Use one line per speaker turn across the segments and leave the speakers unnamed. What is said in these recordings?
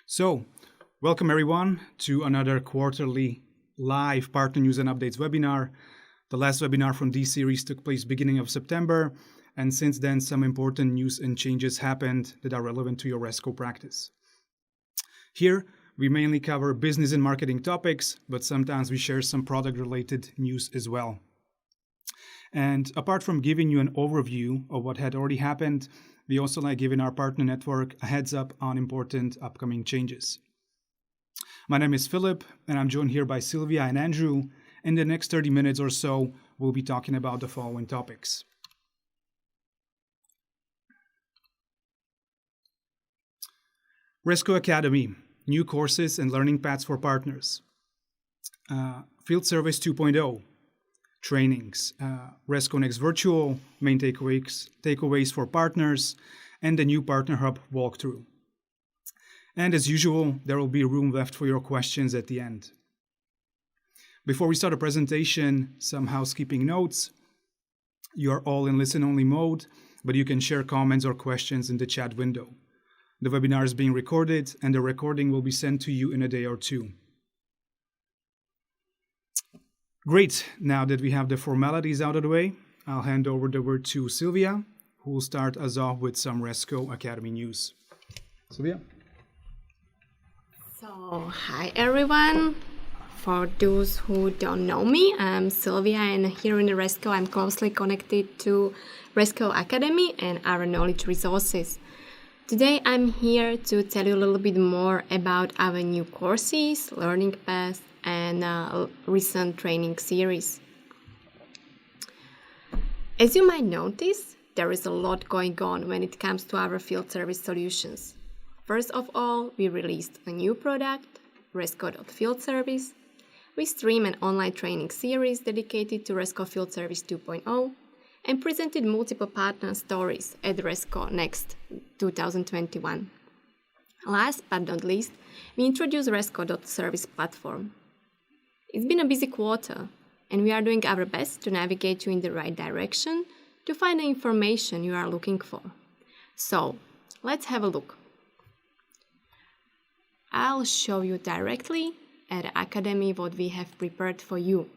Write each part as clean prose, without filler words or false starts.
So, welcome everyone to another quarterly live partner news and updates webinar. The last webinar from this series took place beginning of September, and since then some important news and changes happened that are relevant to your Resco practice. Here, we mainly cover business and marketing topics, but sometimes we share some product-related news as well. And apart from giving you an overview of what had already happened, we also like giving our partner network a heads up on important upcoming changes. My name is Philip, and I'm joined here by Sylvia and Andrew. In the next 30 minutes or so, we'll be talking about the following topics. Resco Academy, new courses and learning paths for partners. Field Service 2.0, trainings. Resco.NEXT Virtual, main takeaways for partners, and the new Partner Hub walkthrough. And as usual, there will be room left for your questions at the end. Before we start the presentation, some housekeeping notes. You are all in listen-only mode, but you can share comments or questions in the chat window. The webinar is being recorded, and the recording will be sent to you in a day or two. Great, now that we have the formalities out of the way, I'll hand over the word to Sylvia, who will start us off with some Resco Academy news. Sylvia?
So, hi everyone. For those who don't know me, I'm Sylvia, and here in Resco I'm closely connected to Resco Academy and our knowledge resources. Today I'm here to tell you a little bit more about our new courses, learning paths, and recent training series. As you might notice, there is a lot going on when it comes to our field service solutions. First of all, we released a new product, Resco.Field Service. We stream an online training series dedicated to Resco Field Service 2.0 and presented multiple partner stories at Resco.NEXT 2021. Last but not least, we introduced Resco.Service platform. It's been a busy quarter, and we are doing our best to navigate you in the right direction to find the information you are looking for. So, let's have a look. I'll show you directly at the Academy what we have prepared for you.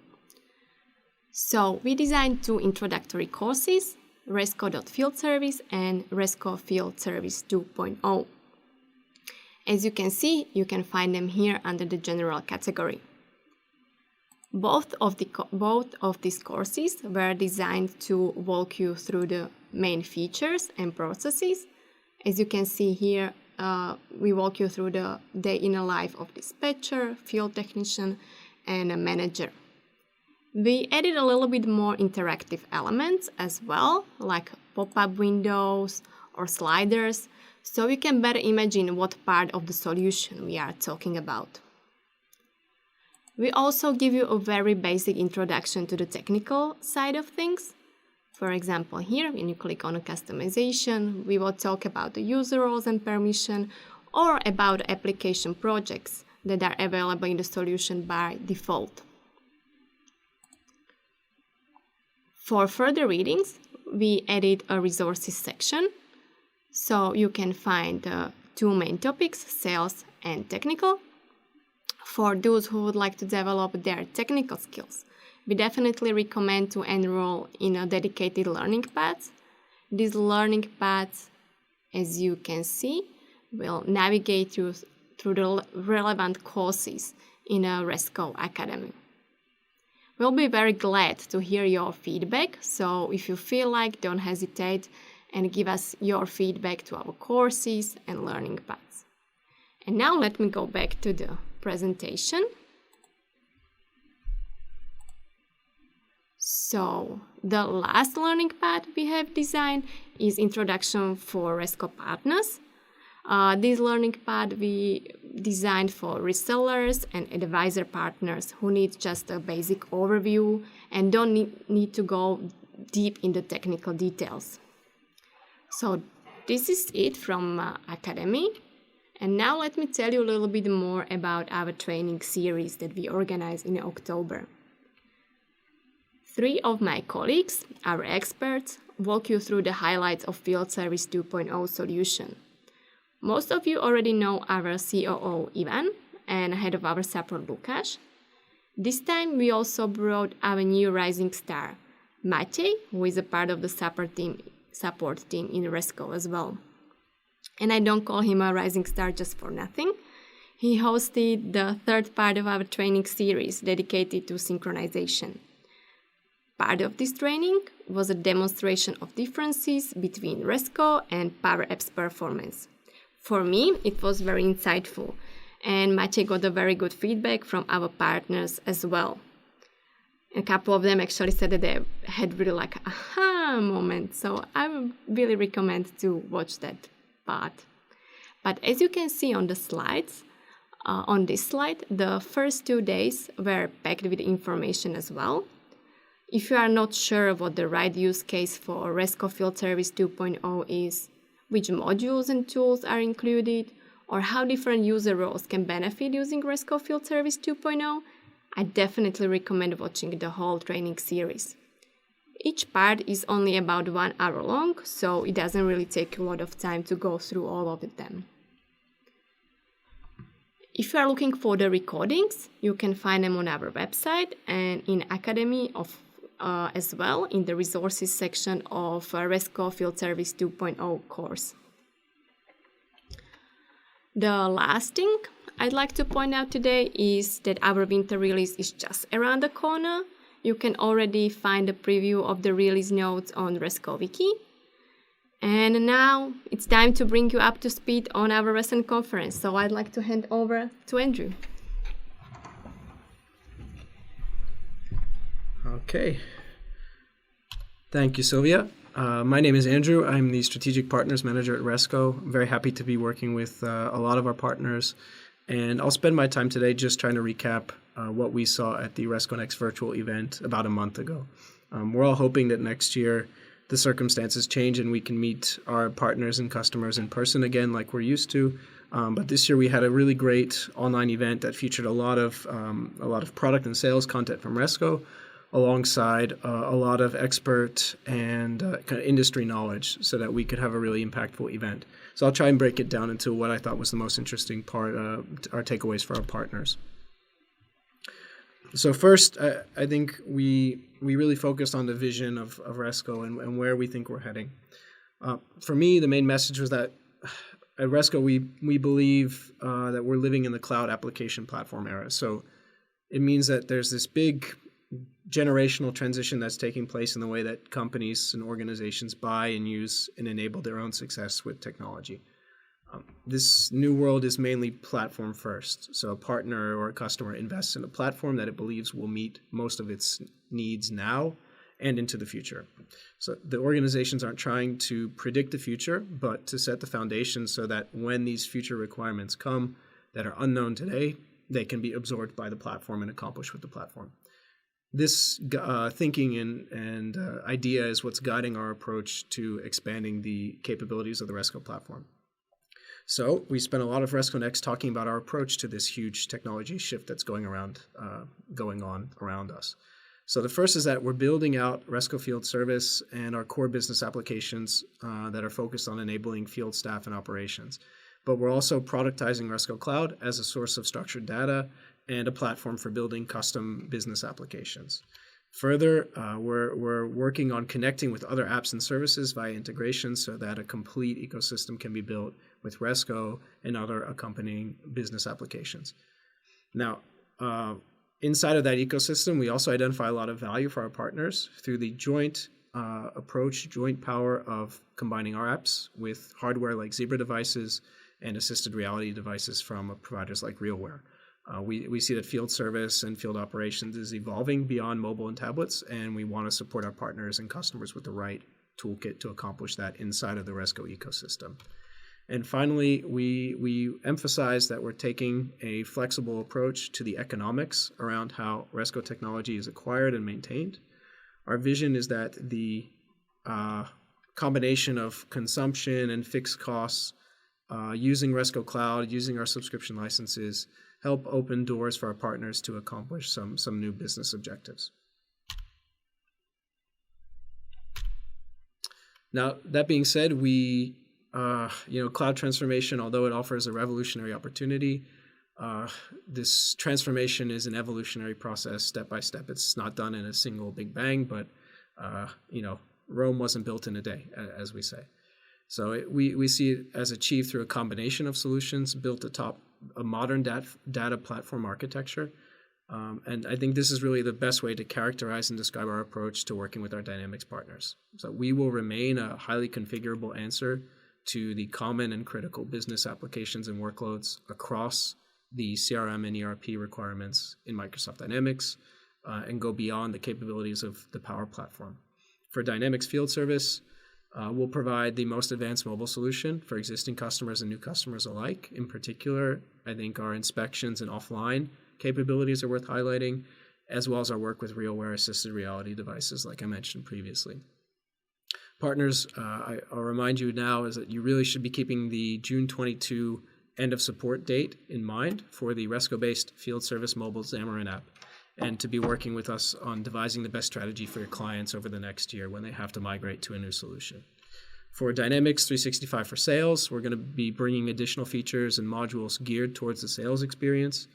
So, we designed two introductory courses, Resco.Field Service and Resco Field Service 2.0. As you can see, you can find them here under the general category. Both of these courses were designed to walk you through the main features and processes. As you can see here, we walk you through the day in the life of dispatcher, field technician, and a manager. We added a little bit more interactive elements as well, like pop-up windows or sliders, so you can better imagine what part of the solution we are talking about. We also give you a very basic introduction to the technical side of things. For example, here, when you click on a customization, we will talk about the user roles and permission or about application projects that are available in the solution by default. For further readings, we added a resources section, so you can find the two main topics, sales and technical. For those who would like to develop their technical skills, we definitely recommend to enroll in a dedicated learning path. These learning paths, as you can see, will navigate you through the relevant courses in a Resco Academy. We'll be very glad to hear your feedback, so if you feel like, don't hesitate and give us your feedback to our courses and learning paths. And now let me go back to the presentation. So, the last learning path we have designed is Introduction for Resco Partners. This learning path we designed for resellers and advisor partners who need just a basic overview and don't need to go deep in the technical details. So, this is it from Academy. And now let me tell you a little bit more about our training series that we organized in October. 3 of my colleagues, our experts, walk you through the highlights of Field Service 2.0 solution. Most of you already know our COO Ivan and head of our support Lukáš. This time we also brought our new rising star, Matej, who is a part of the support team in Resco as well. And I don't call him a rising star just for nothing. He hosted the third part of our training series dedicated to synchronization. Part of this training was a demonstration of differences between Resco and Power Apps performance. For me, it was very insightful, and Matej got a very good feedback from our partners as well. A couple of them actually said that they had really like aha moment, so I would really recommend to watch that part. But as you can see on the slides, on this slide, the first 2 days were packed with information as well. If you are not sure what the right use case for Resco Field Service 2.0 is, which modules and tools are included, or how different user roles can benefit using Resco Field Service 2.0, I definitely recommend watching the whole training series. Each part is only about 1 hour long, so it doesn't really take a lot of time to go through all of them. If you are looking for the recordings, you can find them on our website and in Academy as well in the resources section of Resco Field Service 2.0 course. The last thing I'd like to point out today is that our winter release is just around the corner. You can already find a preview of the release notes on Resco Wiki. And now it's time to bring you up to speed on our recent conference. So I'd like to hand over to Andrew.
Okay. Thank you, Sylvia. My name is Andrew. I'm the Strategic Partners Manager at Resco. I'm very happy to be working with a lot of our partners. And I'll spend my time today just trying to recap what we saw at the Resco.NEXT Virtual event about a month ago. We're all hoping that next year the circumstances change and we can meet our partners and customers in person again like we're used to. But this year we had a really great online event that featured a lot of product and sales content from Resco, alongside a lot of expert and kind of industry knowledge so that we could have a really impactful event. So I'll try and break it down into what I thought was the most interesting part, our takeaways for our partners. So first, I think we really focused on the vision of Resco and where we think we're heading. For me, the main message was that at Resco, we believe that we're living in the cloud application platform era. So it means that there's this big generational transition that's taking place in the way that companies and organizations buy and use and enable their own success with technology. This new world is mainly platform first. So a partner or a customer invests in a platform that it believes will meet most of its needs now and into the future. So the organizations aren't trying to predict the future, but to set the foundation so that when these future requirements come that are unknown today, they can be absorbed by the platform and accomplished with the platform. This thinking and idea is what's guiding our approach to expanding the capabilities of the Resco platform. So we spent a lot of Resco.NEXT talking about our approach to this huge technology shift that's going on around us. So the first is that we're building out Resco Field Service and our core business applications that are focused on enabling field staff and operations. But we're also productizing Resco Cloud as a source of structured data and a platform for building custom business applications. Further, we're working on connecting with other apps and services via integration so that a complete ecosystem can be built with Resco and other accompanying business applications. Now, inside of that ecosystem, we also identify a lot of value for our partners through the joint approach, joint power of combining our apps with hardware like Zebra devices and assisted reality devices from providers like RealWear. We see that field service and field operations is evolving beyond mobile and tablets, and we want to support our partners and customers with the right toolkit to accomplish that inside of the Resco ecosystem. And finally, we emphasize that we're taking a flexible approach to the economics around how Resco technology is acquired and maintained. Our vision is that the combination of consumption and fixed costs using Resco Cloud, using our subscription licenses, help open doors for our partners to accomplish some new business objectives. Now, that being said, we cloud transformation, although it offers a revolutionary opportunity, this transformation is an evolutionary process, step by step. It's not done in a single big bang, but Rome wasn't built in a day, as we say. So we see it as achieved through a combination of solutions built atop a modern data platform architecture. And I think this is really the best way to characterize and describe our approach to working with our Dynamics partners. So we will remain a highly configurable answer to the common and critical business applications and workloads across the CRM and ERP requirements in Microsoft Dynamics, and go beyond the capabilities of the Power Platform. For Dynamics Field Service, we'll provide the most advanced mobile solution for existing customers and new customers alike. In particular, I think our inspections and offline capabilities are worth highlighting, as well as our work with RealWear assisted reality devices, like I mentioned previously. Partners, I'll remind you now, is that you really should be keeping the June 22 end of support date in mind for the Resco-based Field Service mobile Xamarin app, and to be working with us on devising the best strategy for your clients over the next year when they have to migrate to a new solution. For Dynamics 365 for Sales, we're going to be bringing additional features and modules geared towards the sales experience.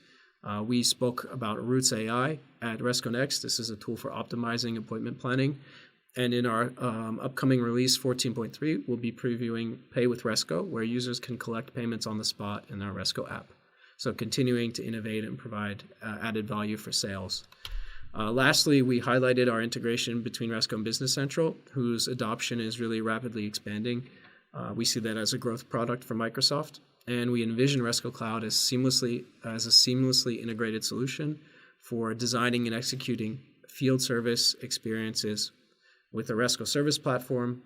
We spoke about Roots AI at Resco.NEXT. This is a tool for optimizing appointment planning. And in our upcoming release 14.3, we'll be previewing Pay with Resco, where users can collect payments on the spot in our Resco app. So continuing to innovate and provide added value for sales. Lastly, we highlighted our integration between Resco and Business Central, whose adoption is really rapidly expanding. We see that as a growth product for Microsoft, and we envision Resco Cloud as a seamlessly integrated solution for designing and executing field service experiences with the Resco service platform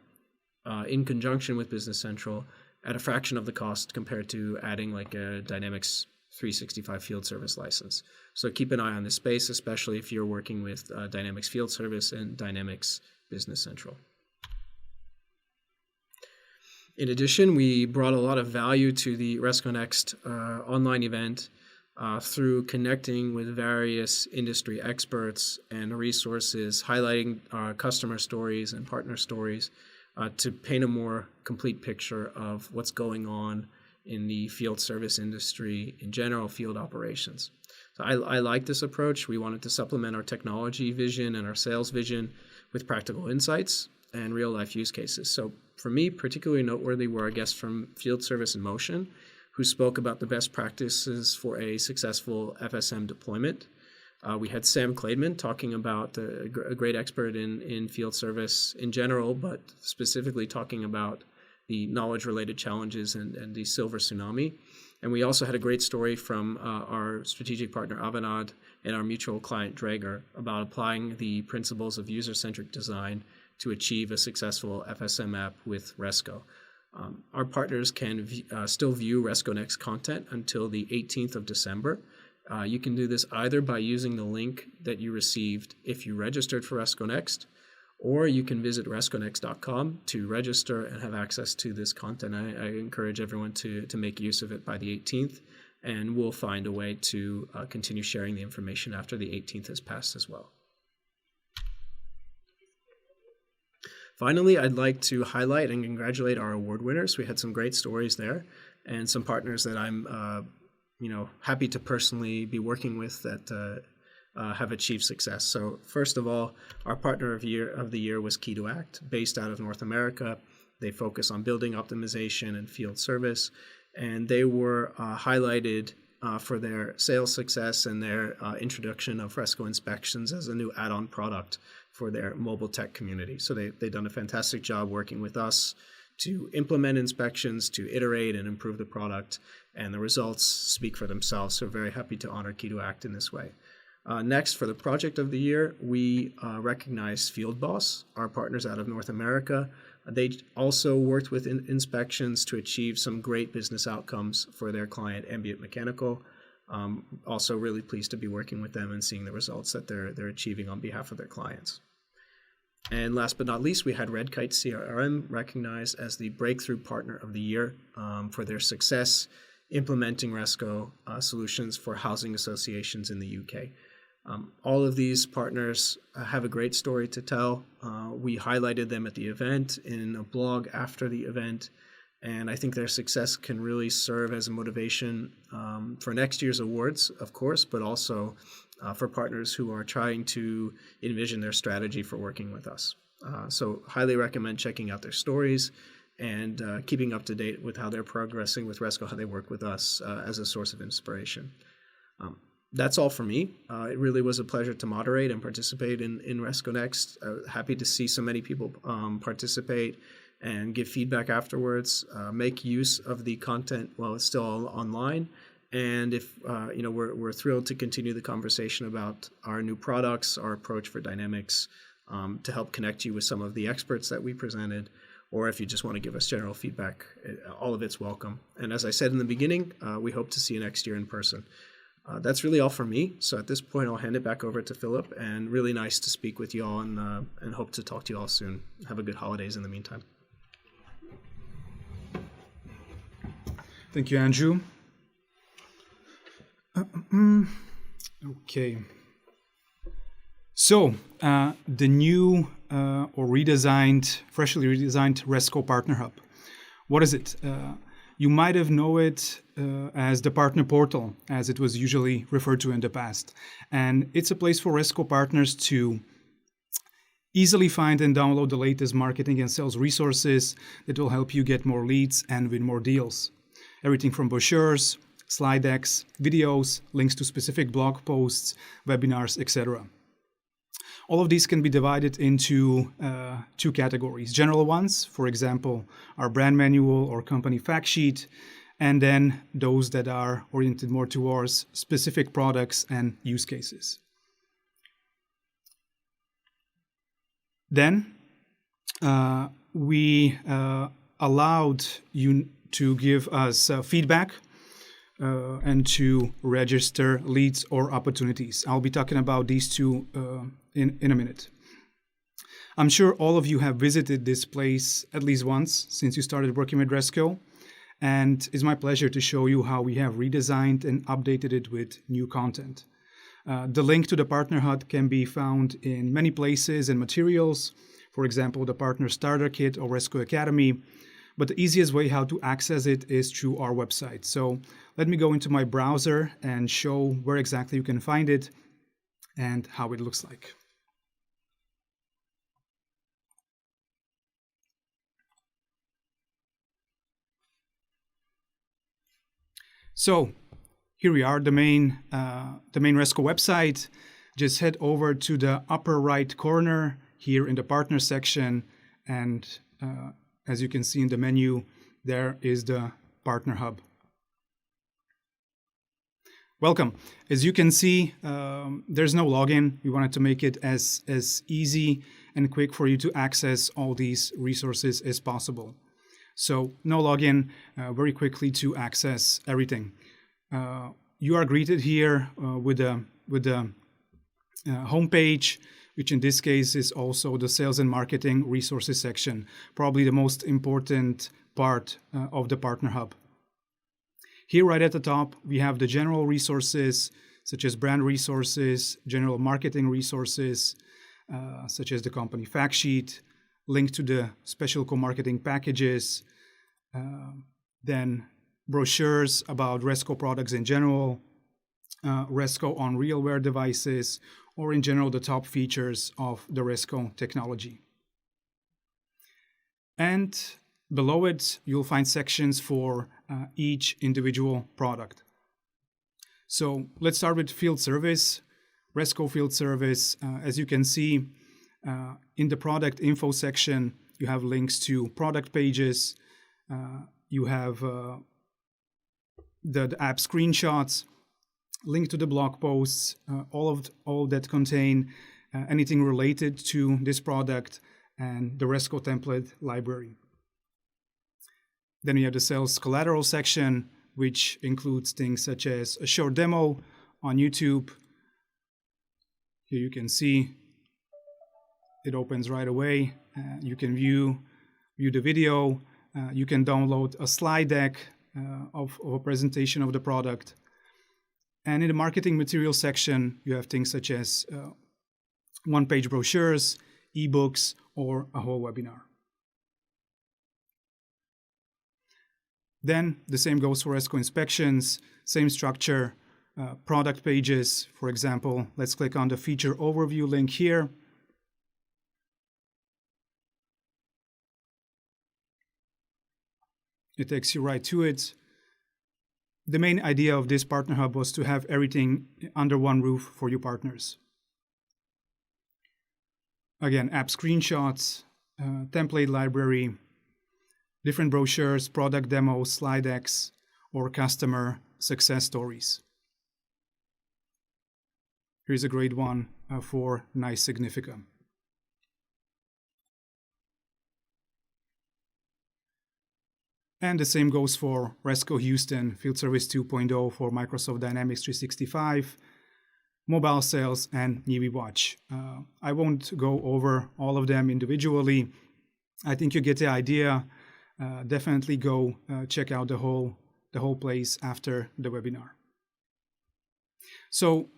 in conjunction with Business Central at a fraction of the cost compared to adding like a Dynamics 365 field service license. So keep an eye on this space, especially if you're working with Dynamics Field Service and Dynamics Business Central. In addition, we brought a lot of value to the Resco.NEXT online event through connecting with various industry experts and resources, highlighting customer stories and partner stories to paint a more complete picture of what's going on in the field service industry in general, field operations. So I like this approach. We wanted to supplement our technology vision and our sales vision with practical insights and real-life use cases. So for me, particularly noteworthy were our guests from Field Service in Motion, who spoke about the best practices for a successful FSM deployment. We had Sam Klaidman talking about a great expert in field service in general, but specifically talking about the knowledge-related challenges and the silver tsunami. And we also had a great story from our strategic partner Avanade and our mutual client Draeger about applying the principles of user-centric design to achieve a successful FSM app with Resco. Our partners can still view Resco.NEXT content until the 18th of December. You can do this either by using the link that you received if you registered for Resco.NEXT, or you can visit Resco.NEXT.com to register and have access to this content. I encourage everyone to make use of it by the 18th, and we'll find a way to continue sharing the information after the 18th has passed as well. Finally, I'd like to highlight and congratulate our award winners. We had some great stories there and some partners that I'm happy to personally be working with that have achieved success. So first of all, our partner of the year was Key2Act, based out of North America. They focus on building optimization and field service, and they were highlighted for their sales success and their introduction of Resco Inspections as a new add-on product for their mobile tech community. So they've done a fantastic job working with us to implement inspections, to iterate and improve the product, and the results speak for themselves. So very happy to honor Key2Act in this way. Next, for the project of the year, we recognize Field Boss, our partners out of North America. They also worked with inspections to achieve some great business outcomes for their client, Ambient Mechanical. Also really pleased to be working with them and seeing the results that they're achieving on behalf of their clients. And last but not least, we had Red Kite CRM recognized as the Breakthrough Partner of the Year for their success implementing Resco solutions for housing associations in the UK. All of these partners have a great story to tell. We highlighted them at the event in a blog after the event, And I think their success can really serve as a motivation for next year's awards, of course, but also for partners who are trying to envision their strategy for working with us. So highly recommend checking out their stories and keeping up to date with how they're progressing with Resco, how they work with us as a source of inspiration. That's all for me. It really was a pleasure to moderate and participate in Resco.NEXT. Happy to see so many people participate and give feedback afterwards. Make use of the content while it's still online. And if we're thrilled to continue the conversation about our new products, our approach for dynamics, to help connect you with some of the experts that we presented, or if you just want to give us general feedback, all of it's welcome. And as I said in the beginning, we hope to see you next year in person. That's really all for me. So at this point, I'll hand it back over to Philip. And really nice to speak with you all, and hope to talk to you all soon. Have a good holidays in the meantime.
Thank you, Andrew. Okay. So the new or freshly redesigned Resco Partner Hub. What is it? You might have known it as the Partner Portal, as it was usually referred to in the past. And it's a place for Resco partners to easily find and download the latest marketing and sales resources that will help you get more leads and win more deals. Everything from brochures, slide decks, videos, links to specific blog posts, webinars, etc. All of these can be divided into two categories. General ones, for example, our brand manual or company fact sheet, and then those that are oriented more towards specific products and use cases. Then we allowed you to give us feedback and to register leads or opportunities. I'll be talking about these two in a minute. I'm sure all of you have visited this place at least once since you started working with Resco, and it's my pleasure to show you how we have redesigned and updated it with new content. The link to the Partner Hub can be found in many places and materials, for example, the Partner Starter Kit or Resco Academy, but the easiest way how to access it is through our website. So let me go into my browser and show where exactly you can find it and how it looks like. So here we are, the main Resco website. Just head over to the upper right corner here in the partner section, and as you can see in the menu, there is the Partner Hub. Welcome. As you can see, there's no login. We wanted to make it as easy and quick for you to access all these resources as possible. So no login, very quickly to access everything. You are greeted here with the homepage, which in this case is also the sales and marketing resources section, probably the most important part of the Partner Hub. Here right at the top, we have the general resources, such as brand resources, general marketing resources, such as the company fact sheet, link to the special co-marketing packages, then brochures about Resco products in general, Resco on RealWear devices, or in general the top features of the Resco technology. And below it, you'll find sections for each individual product. So let's start with Field Service. Resco Field Service, as you can see, in the product info section, you have links to product pages, you have the app screenshots, link to the blog posts, all that contain anything related to this product, and the Resco template library. Then we have the sales collateral section, which includes things such as a short demo on YouTube. Here you can see it opens right away. You can view the video. You can download a slide deck of a presentation of the product. And in the marketing materials section, you have things such as one-page brochures, ebooks, or a whole webinar. Then the same goes for Resco inspections, same structure, product pages. For example, let's click on the feature overview link here. It takes you right to it. The main idea of this Partner Hub was to have everything under one roof for you partners. Again, app screenshots, template library, different brochures, product demos, slide decks, or customer success stories. Here's a great one for Nice Significa. And the same goes for Resco Houston, Field Service 2.0 for Microsoft Dynamics 365, mobile sales, and Newbie Watch. I won't go over all of them individually. I think you get the idea. Definitely go check out the whole place after the webinar. So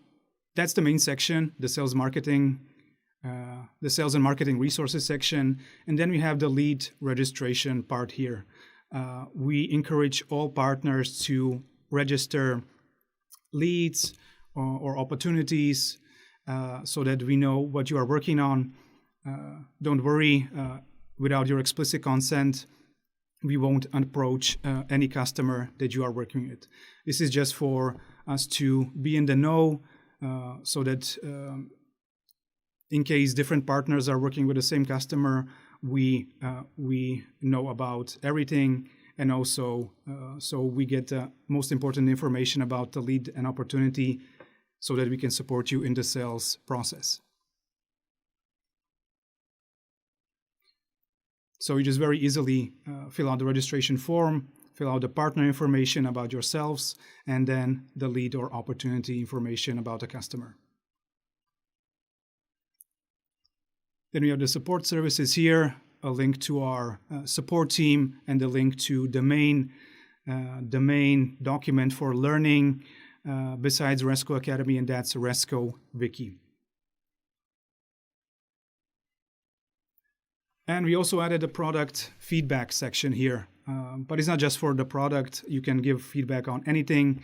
that's the main section, the sales and marketing resources section. And then we have the lead registration part here. We encourage all partners to register leads or opportunities so that we know what you are working on. Don't worry, without your explicit consent, we won't approach any customer that you are working with. This is just for us to be in the know so that in case different partners are working with the same customer, we know about everything, and also so we get the most important information about the lead and opportunity so that we can support you in the sales process. So you just very easily fill out the registration form, fill out the partner information about yourselves, and then the lead or opportunity information about the customer. Then we have the support services here, a link to our support team, and the link to the main document for learning besides Resco Academy, and that's Resco Wiki. And we also added a product feedback section here, but it's not just for the product. You can give feedback on anything.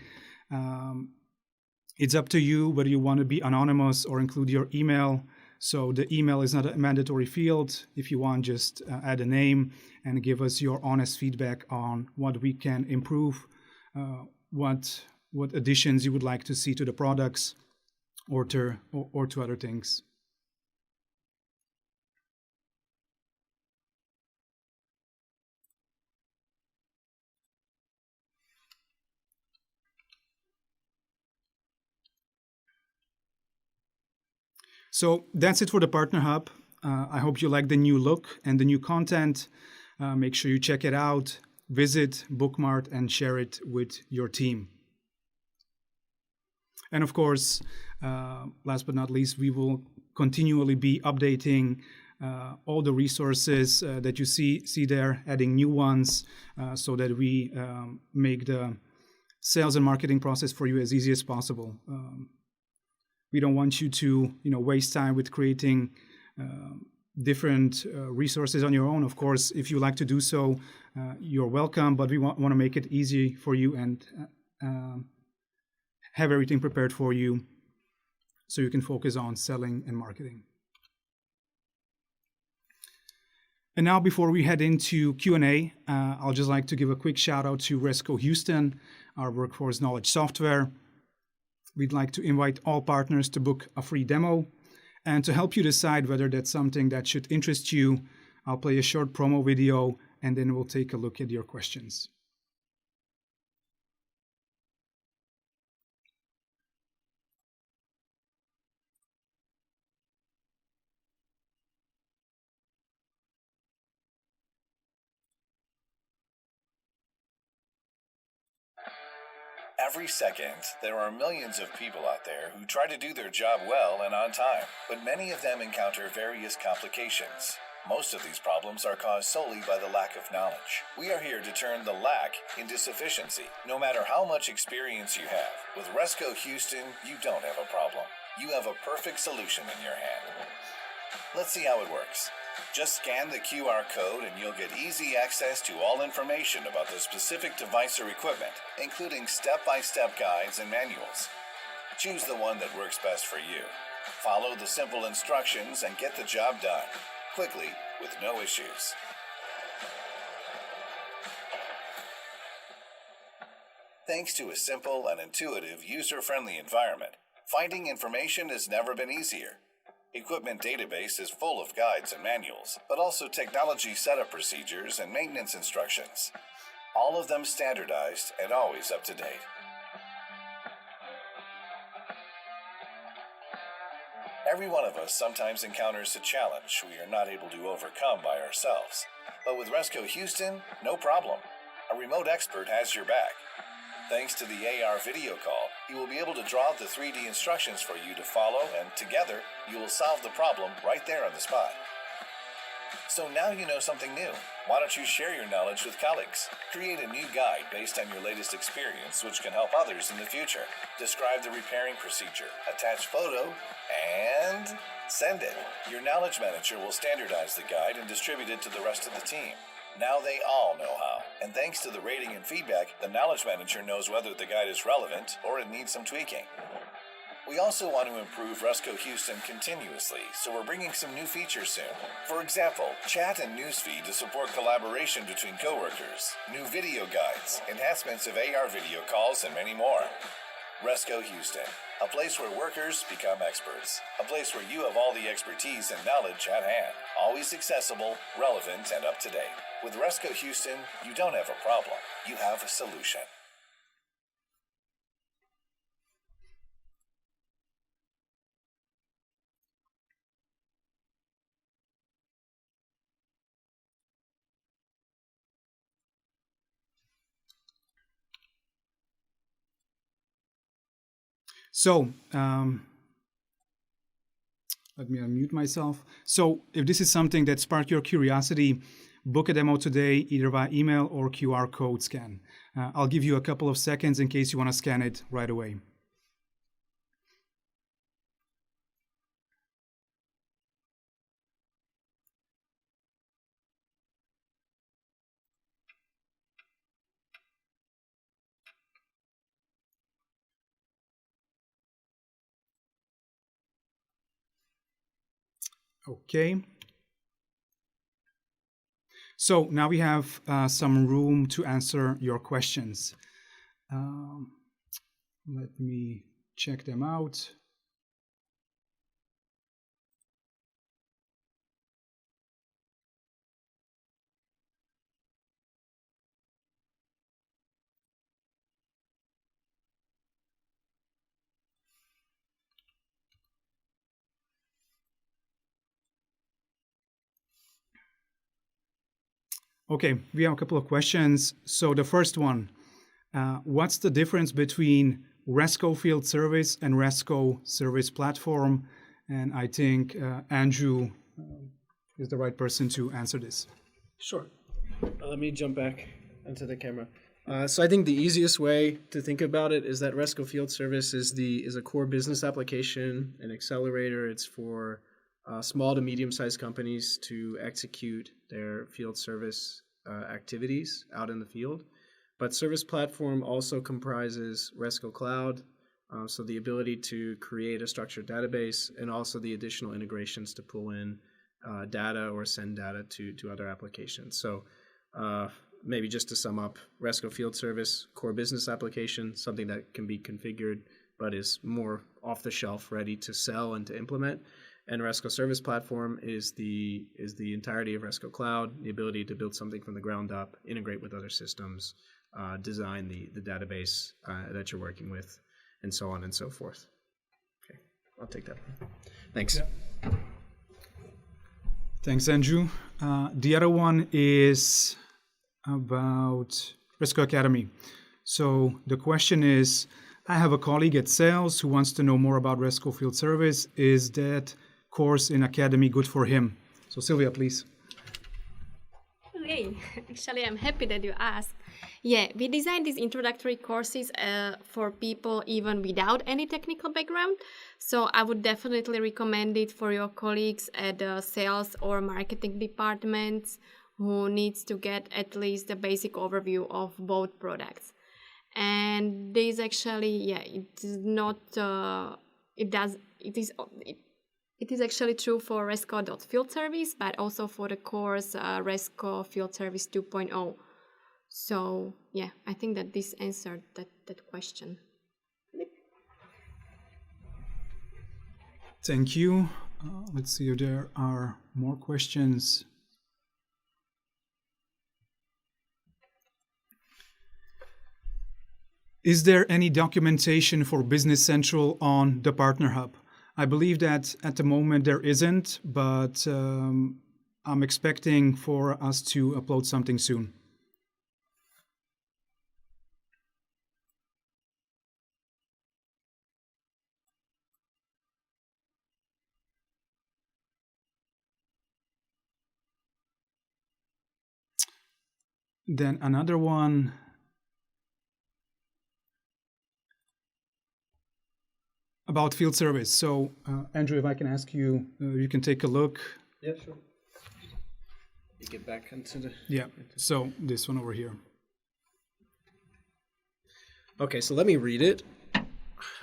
It's up to you whether you want to be anonymous or include your email. So the email is not a mandatory field. If you want, just add a name and give us your honest feedback on what we can improve, what additions you would like to see to the products or to other things. So that's it for the Partner Hub. I hope you like the new look and the new content. Make sure you check it out, visit, bookmark, and share it with your team. And of course, last but not least, we will continually be updating all the resources that you see there, adding new ones so that we make the sales and marketing process for you as easy as possible. We don't want you to, waste time with creating different resources on your own. Of course, if you like to do so, you're welcome. But we want to make it easy for you and have everything prepared for you, so you can focus on selling and marketing. And now, before we head into Q&A, I'll just like to give a quick shout out to Resco Houston, our workforce knowledge software. We'd like to invite all partners to book a free demo. And to help you decide whether that's something that should interest you, I'll play a short promo video and then we'll take a look at your questions.
Every second, there are millions of people out there who try to do their job well and on time, but many of them encounter various complications. Most of these problems are caused solely by the lack of knowledge. We are here to turn the lack into sufficiency. No matter how much experience you have, with Resco Houston, you don't have a problem. You have a perfect solution in your hand. Let's see how it works. Just scan the QR code and you'll get easy access to all information about the specific device or equipment, including step-by-step guides and manuals. Choose the one that works best for you. Follow the simple instructions and get the job done, quickly, with no issues. Thanks to a simple and intuitive, user-friendly environment, finding information has never been easier. Equipment database is full of guides and manuals, but also technology setup procedures and maintenance instructions. All of them standardized and always up to date. Every one of us sometimes encounters a challenge we are not able to overcome by ourselves. But with Resco Houston, no problem. A remote expert has your back. Thanks to the AR video call, he will be able to draw the 3D instructions for you to follow, and together, you will solve the problem right there on the spot. So now you know something new. Why don't you share your knowledge with colleagues? Create a new guide based on your latest experience, which can help others in the future. Describe the repairing procedure, attach photo, and send it. Your knowledge manager will standardize the guide and distribute it to the rest of the team. Now they all know how. And thanks to the rating and feedback, the knowledge manager knows whether the guide is relevant or it needs some tweaking. We also want to improve Resco Houston continuously, so we're bringing some new features soon. For example, chat and newsfeed to support collaboration between coworkers, new video guides, enhancements of AR video calls, and many more. Resco Houston, a place where workers become experts, a place where you have all the expertise and knowledge at hand, always accessible, relevant, and up to date. With Resco Houston, you don't have a problem, you have a solution.
So, let me unmute myself. So, if this is something that sparked your curiosity, book a demo today, either via email or QR code scan. I'll give you a couple of seconds in case you want to scan it right away. Okay. So now we have some room to answer your questions. Let me check them out. Okay, we have a couple of questions. So the first one, what's the difference between Resco Field Service and Resco Service Platform? And I think Andrew is the right person to answer this.
Sure. Let me jump back into the camera. So I think the easiest way to think about it is that Resco Field Service is a core business application, an accelerator. It's for small to medium-sized companies to execute their field service activities out in the field. But Service Platform also comprises Resco Cloud, so the ability to create a structured database and also the additional integrations to pull in data or send data to other applications. So maybe just to sum up, Resco Field Service, core business application, something that can be configured but is more off-the-shelf, ready to sell and to implement. And Resco Service Platform is the entirety of Resco Cloud, the ability to build something from the ground up, integrate with other systems, design the database that you're working with, and so on and so forth. Okay, I'll take that. Thanks. Yeah.
Thanks, Andrew. The other one is about Resco Academy. So the question is, I have a colleague at sales who wants to know more about Resco Field Service. Is that course in Academy good for him? So Sylvia, please.
Okay, actually I'm happy that you asked. Yeah, we designed these introductory courses for people even without any technical background. So I would definitely recommend it for your colleagues at the sales or marketing departments who needs to get at least a basic overview of both products. And this actually, yeah, it is not. It is actually true for Resco.Field Service, but also for the course Resco Field Service 2.0. So yeah, I think that this answered that question.
Thank you. Let's see if there are more questions. Is there any documentation for Business Central on the Partner Hub? I believe that at the moment there isn't, but I'm expecting for us to upload something soon. Then another one. About field service. So, Andrew, if I can ask you, you can take a look.
Yeah, sure. You get back into the...
Yeah, so this one over here.
Okay, so let me read it,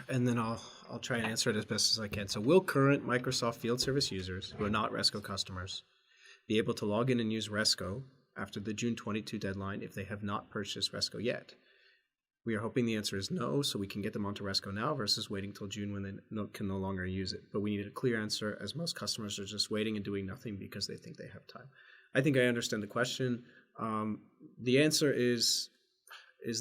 and then I'll try and answer it as best as I can. So will current Microsoft Field Service users who are not Resco customers be able to log in and use Resco after the June 22 deadline if they have not purchased Resco yet? We are hoping the answer is no, so we can get them onto Resco now versus waiting till June when they can no longer use it. But we need a clear answer, as most customers are just waiting and doing nothing because they think they have time. I think I understand the question. The answer is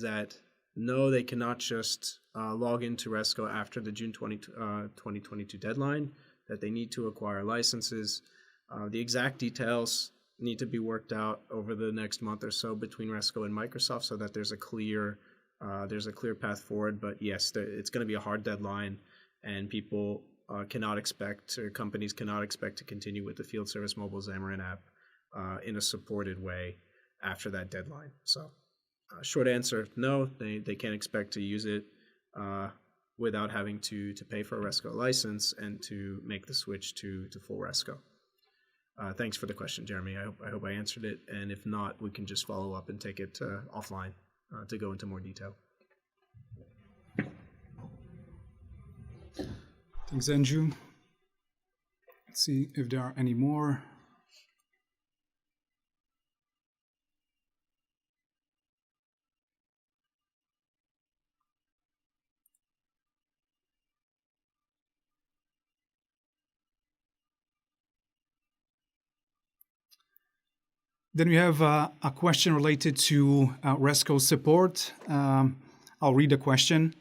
that no, they cannot just log into Resco after the June 2022 deadline, that they need to acquire licenses. The exact details need to be worked out over the next month or so between Resco and Microsoft so that there's a clear path forward. But yes, it's going to be a hard deadline, and people cannot expect, or companies cannot expect to continue with the Field Service Mobile Xamarin app in a supported way after that deadline. So short answer, no, they can't expect to use it without having to pay for a Resco license and to make the switch to full Resco. Thanks for the question, Jeremy. I hope I answered it, and if not, we can just follow up and take it offline to go into more detail.
Thanks, Andrew. Let's see if there are any more. Then we have a question related to Resco support. I'll read the question.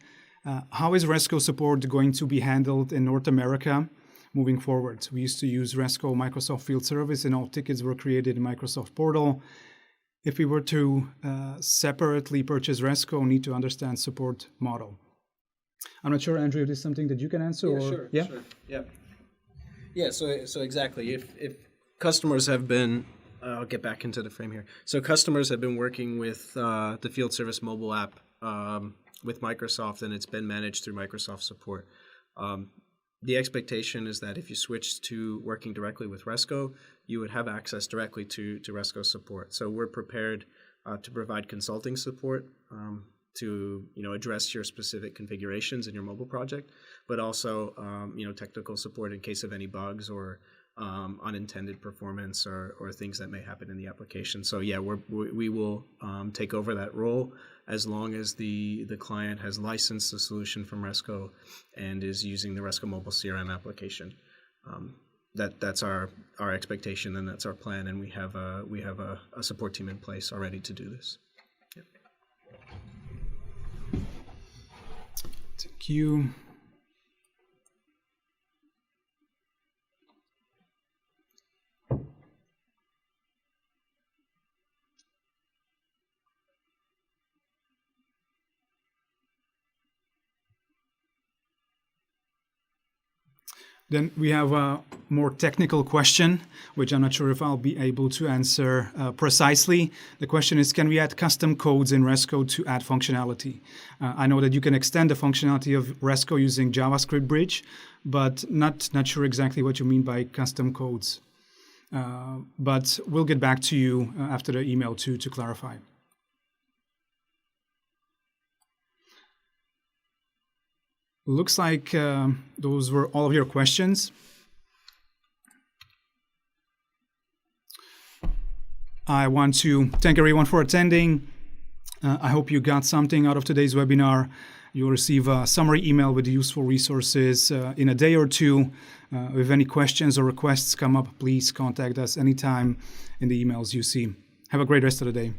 How is Resco support going to be handled in North America moving forward? We used to use Resco Microsoft Field Service, and all tickets were created in Microsoft Portal. If we were to separately purchase Resco, we need to understand support model. I'm not sure, Andrew, if this is something that you can answer.
Yeah,
or...
sure.
Yeah?
Sure. Yeah. So exactly. If customers have been, I'll get back into the frame here. So customers have been working with the Field Service mobile app with Microsoft, and it's been managed through Microsoft support. The expectation is that if you switch to working directly with Resco, you would have access directly to Resco support. So we're prepared to provide consulting support to address your specific configurations in your mobile project, but also technical support in case of any bugs or unintended performance or things that may happen in the application. So yeah, we will take over that role as long as the client has licensed the solution from Resco and is using the Resco mobile CRM application. That's our expectation, and that's our plan, and we have a support team in place already to do this. Yep.
Thank you. Then we have a more technical question, which I'm not sure if I'll be able to answer precisely. The question is, can we add custom codes in Resco to add functionality? I know that you can extend the functionality of Resco using JavaScript Bridge, but not sure exactly what you mean by custom codes. But we'll get back to you after the email to clarify. Looks like those were all of your questions. I want to thank everyone for attending. I hope you got something out of today's webinar. You'll receive a summary email with useful resources in a day or two. If any questions or requests come up, please contact us anytime in the emails you see. Have a great rest of the day.